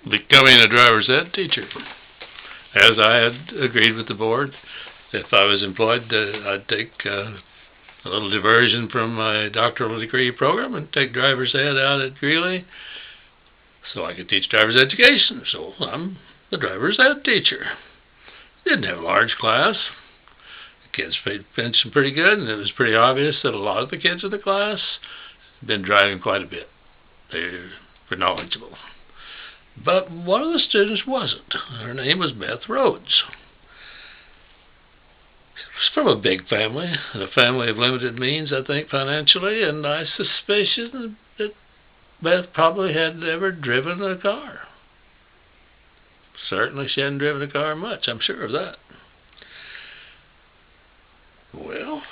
becoming a driver's ed teacher. As I had agreed with the board, if I was employed, I'd take a little diversion from my doctoral degree program and take driver's ed out at Greeley so I could teach driver's education. So I'm the driver's ed teacher. Didn't have a large class. The kids paid attention pretty good, and it was pretty obvious that a lot of the kids in the class had been driving quite a bit. They were knowledgeable. But one of the students wasn't. Her name was Beth Rhodes. She was from a big family, a family of limited means, I think, financially, and I suspicion that Beth probably hadn't ever driven a car. Certainly she hadn't driven a car much, I'm sure of that. Well,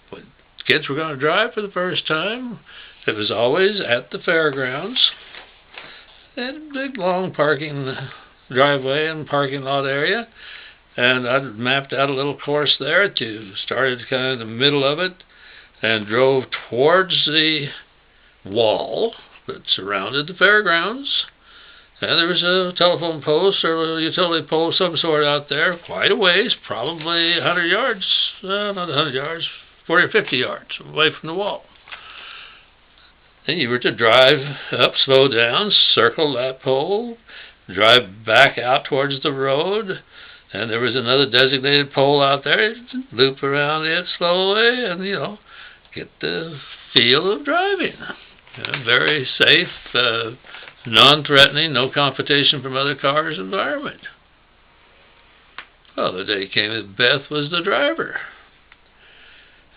when kids were going to drive for the first time, it was always at the fairgrounds. They had a big, long parking driveway and parking lot area, and I mapped out a little course there. You started kind of in the middle of it and drove towards the wall that surrounded the fairgrounds. And there was a telephone post or a utility pole of some sort out there, quite a ways, probably 100 yards, not 100 yards, 40 or 50 yards away from the wall. And you were to drive up, slow down, circle that pole, drive back out towards the road, and there was another designated pole out there, loop around it slowly, and, get the feel of driving. Very safe, non-threatening, no competition from other cars environment. Well, the day came that Beth was the driver.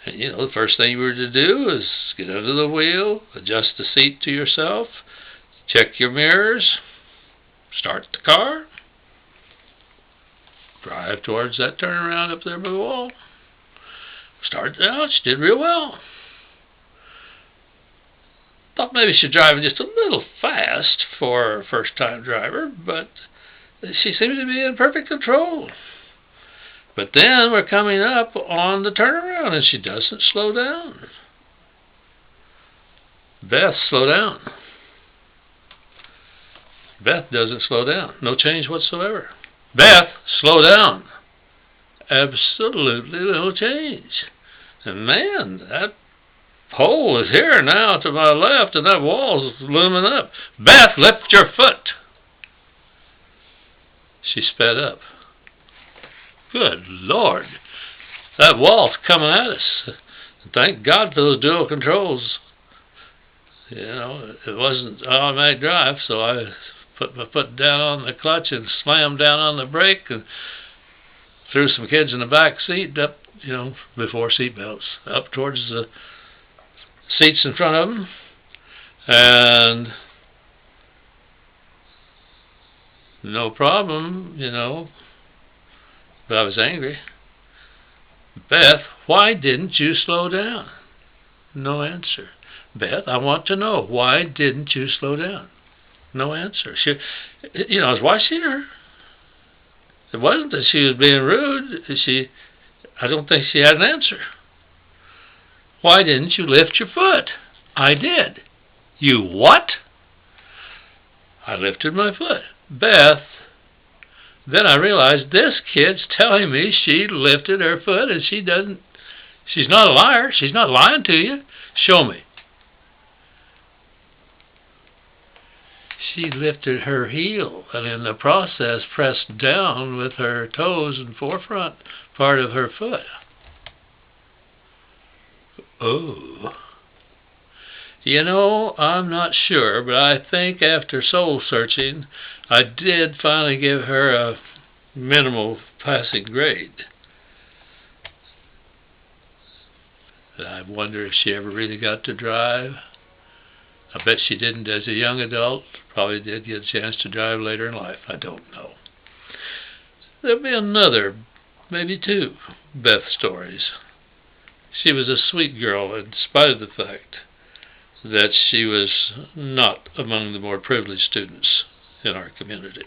And, the first thing you were to do is get under the wheel, adjust the seat to yourself, check your mirrors, start the car, drive towards that turnaround up there by the wall. Started out, she did real well. Thought maybe she'd drive just a little fast for a first-time driver, but she seemed to be in perfect control. But then we're coming up on the turnaround, and she doesn't slow down. Beth, slow down. Beth doesn't slow down. No change whatsoever. Beth, slow down. Absolutely no change. And man, that pole is here now to my left, and that wall's looming up. Beth, lift your foot. She sped up. Good Lord, that wall's coming at us. Thank God for those dual controls. It wasn't automatic drive, so I put my foot down on the clutch and slammed down on the brake and threw some kids in the back seat up, before seat belts, up towards the seats in front of them. And no problem, but I was angry. Beth, why didn't you slow down? No answer. Beth, I want to know, why didn't you slow down? No answer. She, I was watching her. It wasn't that she was being rude. I don't think she had an answer. Why didn't you lift your foot? I did. You what? I lifted my foot. Beth, then I realized this kid's telling me she lifted her foot, and she's not a liar. She's not lying to you. Show me. She lifted her heel, and in the process pressed down with her toes and forefront part of her foot. Oh. I'm not sure, but I think after soul searching, I did finally give her a minimal passing grade. I wonder if she ever really got to drive. I bet she didn't as a young adult. Probably did get a chance to drive later in life. I don't know. There'll be another, maybe two, Beth stories. She was a sweet girl in spite of the fact that she was not among the more privileged students in our community.